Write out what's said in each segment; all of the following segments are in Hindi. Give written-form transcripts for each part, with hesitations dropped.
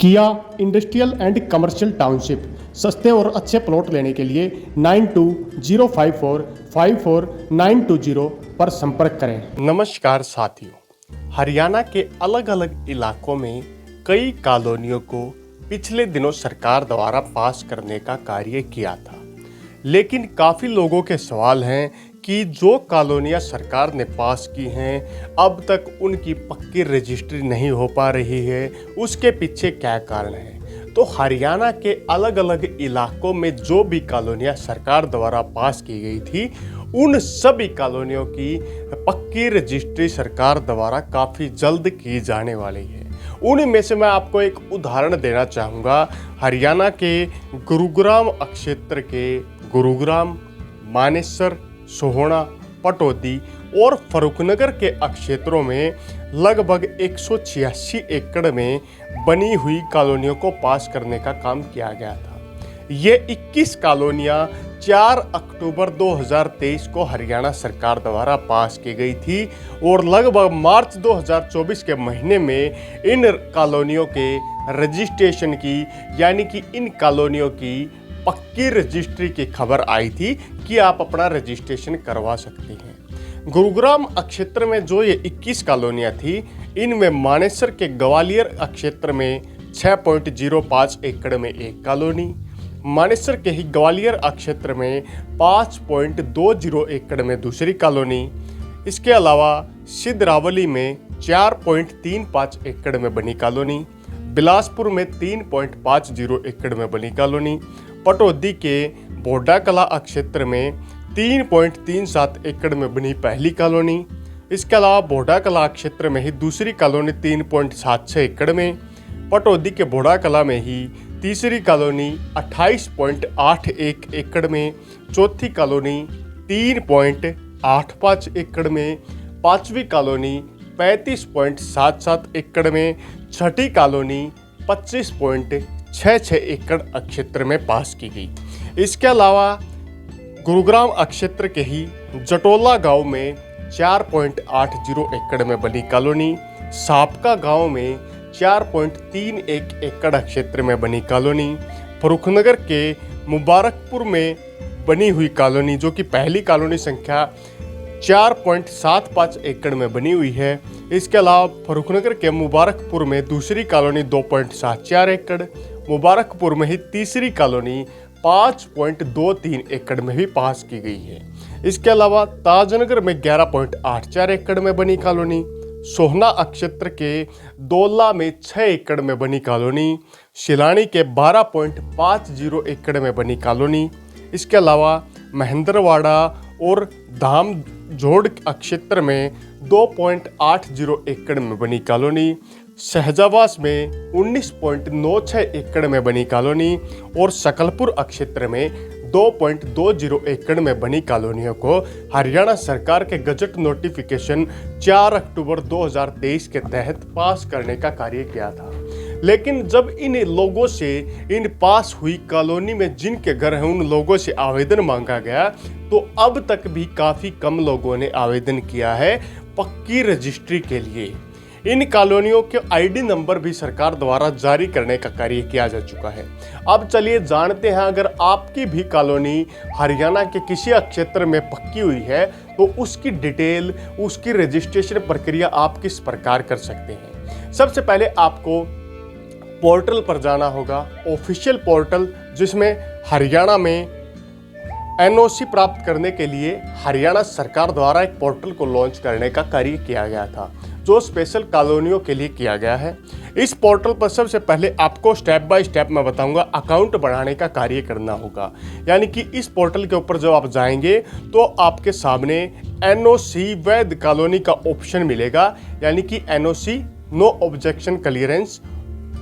किया इंडस्ट्रियल एंड कमर्शियल टाउनशिप सस्ते और अच्छे प्लॉट लेने के लिए 9205454920 पर संपर्क करें। नमस्कार साथियों, हरियाणा के अलग अलग इलाकों में कई कॉलोनियों को पिछले दिनों सरकार द्वारा पास करने का कार्य किया था, लेकिन काफ़ी लोगों के सवाल हैं कि जो कॉलोनियाँ सरकार ने पास की हैं अब तक उनकी पक्की रजिस्ट्री नहीं हो पा रही है, उसके पीछे क्या कारण है। तो हरियाणा के अलग अलग इलाकों में जो भी कॉलोनियाँ सरकार द्वारा पास की गई थी उन सभी कॉलोनियों की पक्की रजिस्ट्री सरकार द्वारा काफ़ी जल्द की जाने वाली है। उनमें से मैं आपको एक उदाहरण देना चाहूँगा। हरियाणा के गुरुग्राम क्षेत्र के गुरुग्राम, मानेसर, सोहना, पटौदी और फरूखनगर के क्षेत्रों में लगभग 186 एकड़ में बनी हुई कॉलोनियों को पास करने का काम किया गया था। ये 21 कॉलोनियाँ 4 अक्टूबर 2023 को हरियाणा सरकार द्वारा पास की गई थी और लगभग मार्च 2024 के महीने में इन कॉलोनियों के रजिस्ट्रेशन की, यानी कि इन कॉलोनियों की पक्की रजिस्ट्री की खबर आई थी कि आप अपना रजिस्ट्रेशन करवा सकते हैं। गुरुग्राम क्षेत्र में जो ये 21 कॉलोनियाँ थी, इनमें मानेसर के ग्वालियर क्षेत्र में 6.05 एकड़ में एक कॉलोनी, मानेसर के ही ग्वालियर क्षेत्र में 5.20 एकड़ में दूसरी कॉलोनी, इसके अलावा सिद्धरावली में 4.35 एकड़ में बनी कॉलोनी, बिलासपुर में 3.50 एकड़ में बनी कॉलोनी, पटौदी के बोडा कला क्षेत्र में 3.37 एकड़ में बनी पहली कॉलोनी, इसके अलावा बोडा कला क्षेत्र में ही दूसरी कॉलोनी 3.76 एकड़ में, पटौदी के बोडा कला में ही तीसरी कॉलोनी 28.81 एकड़ में, चौथी कॉलोनी 3.85 एकड़ में, पांचवी कॉलोनी 35.77 एकड़ में, छठी कॉलोनी 25.66 एकड़ क्षेत्र में पास की गई। इसके अलावा गुरुग्राम क्षेत्र के ही जटोला गांव में 4.80 एकड़ में बनी कॉलोनी, सापका गांव में 4.31 एकड़ क्षेत्र में बनी कॉलोनी, फरूखनगर के मुबारकपुर में बनी हुई कॉलोनी जो कि पहली कॉलोनी संख्या 4.75 एकड़ में बनी हुई है। इसके अलावा फरूखनगर के मुबारकपुर में दूसरी कॉलोनी 2.74 एकड़, मुबारकपुर में ही तीसरी कॉलोनी 5.23 एकड़ में भी पास की गई है। इसके अलावा ताजनगर में 11.84 एकड़ में बनी कॉलोनी, सोहना क्षेत्र के दोला में 6 एकड़ में बनी कॉलोनी, शिलानी के 12.50 एकड़ में बनी कॉलोनी, इसके अलावा महेंद्रवाड़ा और धाम जोड़ क्षेत्र में 2.80 एकड़ में बनी कॉलोनी, शहजाबाद में 19.96 एकड़ में बनी कॉलोनी और सकलपुर क्षेत्र में 2.20 एकड़ में बनी कॉलोनियों को हरियाणा सरकार के गजट नोटिफिकेशन 4 अक्टूबर 2023 के तहत पास करने का कार्य किया था। लेकिन जब इन लोगों से, इन पास हुई कॉलोनी में जिनके घर हैं उन लोगों से आवेदन मांगा गया तो अब तक भी काफ़ी कम लोगों ने आवेदन किया है पक्की रजिस्ट्री के लिए। इन कॉलोनियों के आईडी नंबर भी सरकार द्वारा जारी करने का कार्य किया जा चुका है। अब चलिए जानते हैं, अगर आपकी भी कॉलोनी हरियाणा के किसी क्षेत्र में पक्की हुई है तो उसकी डिटेल, उसकी रजिस्ट्रेशन प्रक्रिया आप किस प्रकार कर सकते हैं। सबसे पहले आपको पोर्टल पर जाना होगा, ऑफिशियल पोर्टल, जिसमें हरियाणा में एनओसी प्राप्त करने के लिए हरियाणा सरकार द्वारा एक पोर्टल को लॉन्च करने का कार्य किया गया था जो स्पेशल कॉलोनियों के लिए किया गया है। इस पोर्टल पर सबसे पहले आपको स्टेप बाय स्टेप मैं बताऊंगा अकाउंट बनाने का कार्य करना होगा। यानी कि इस पोर्टल के ऊपर जब आप जाएंगे तो आपके सामने एनओसी वैध कॉलोनी का ऑप्शन मिलेगा, यानी कि NOC no objection clearance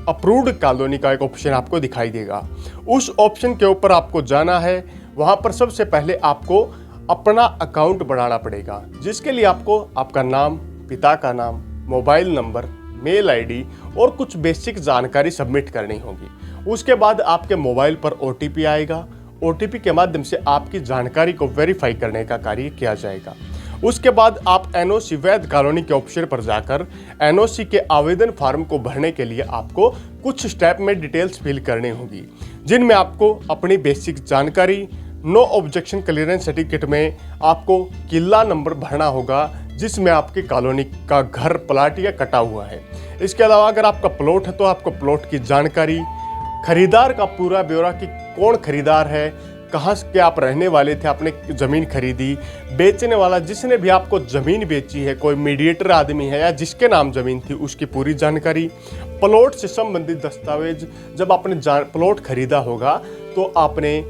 approved colony का एक ऑप्शन आपको दिखाई देगा। उस ऑप्शन के ऊपर आपको जाना है। वहाँ पर सबसे पहले आपको अपना अकाउंट बनाना पड़ेगा, जिसके लिए आपको आपका नाम, पिता का नाम, मोबाइल नंबर, मेल आईडी और कुछ बेसिक जानकारी सबमिट करनी होगी। उसके बाद आपके मोबाइल पर ओटीपी आएगा। ओटीपी के माध्यम से आपकी जानकारी को वेरीफाई करने का कार्य किया जाएगा। उसके बाद आप एनओसी वैध कॉलोनी के ऑप्शन पर जाकर एनओसी के आवेदन फॉर्म को भरने के लिए आपको कुछ स्टेप में डिटेल्स फिल करनी होगी, जिनमें आपको अपनी बेसिक जानकारी, नो ऑब्जेक्शन क्लियरेंस सर्टिफिकेट में आपको किला नंबर भरना होगा जिसमें आपकी कॉलोनी का घर, प्लाट या कटा हुआ है। इसके अलावा अगर आपका प्लॉट है तो आपको प्लॉट की जानकारी, खरीदार का पूरा ब्यौरा कि कौन खरीदार है, कहाँ के आप रहने वाले थे, आपने ज़मीन खरीदी, बेचने वाला जिसने भी आपको ज़मीन बेची है, कोई मीडिएटर आदमी है या जिसके नाम ज़मीन थी उसकी पूरी जानकारी, प्लॉट से संबंधित दस्तावेज, जब आपने प्लॉट खरीदा होगा तो आपने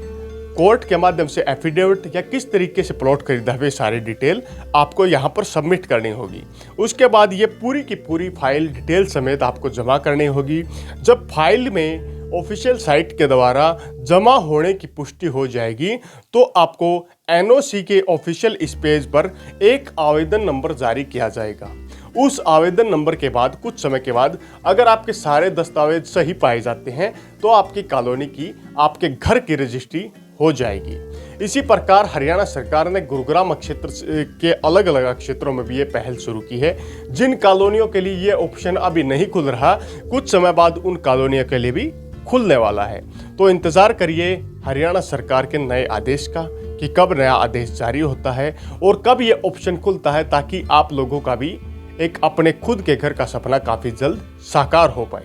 कोर्ट के माध्यम से एफिडेविट या किस तरीके से प्लॉट खरीदा हुए सारी डिटेल आपको यहाँ पर सबमिट करनी होगी। उसके बाद ये पूरी की पूरी फाइल डिटेल समेत आपको जमा करनी होगी। जब फाइल में ऑफिशियल साइट के द्वारा जमा होने की पुष्टि हो जाएगी तो आपको एनओसी के ऑफिशियल इस पेज पर एक आवेदन नंबर जारी किया जाएगा। उस आवेदन नंबर के बाद कुछ समय के बाद अगर आपके सारे दस्तावेज सही पाए जाते हैं तो आपकी कॉलोनी की, आपके घर की रजिस्ट्री हो जाएगी। इसी प्रकार हरियाणा सरकार ने गुरुग्राम क्षेत्र के अलग अलग क्षेत्रों में भी ये पहल शुरू की है। जिन कॉलोनियों के लिए ये ऑप्शन अभी नहीं खुल रहा, कुछ समय बाद उन कॉलोनियों के लिए भी खुलने वाला है। तो इंतज़ार करिए हरियाणा सरकार के नए आदेश का कि कब नया आदेश जारी होता है और कब ये ऑप्शन खुलता है, ताकि आप लोगों का भी एक अपने खुद के घर का सपना काफ़ी जल्द साकार हो पाए।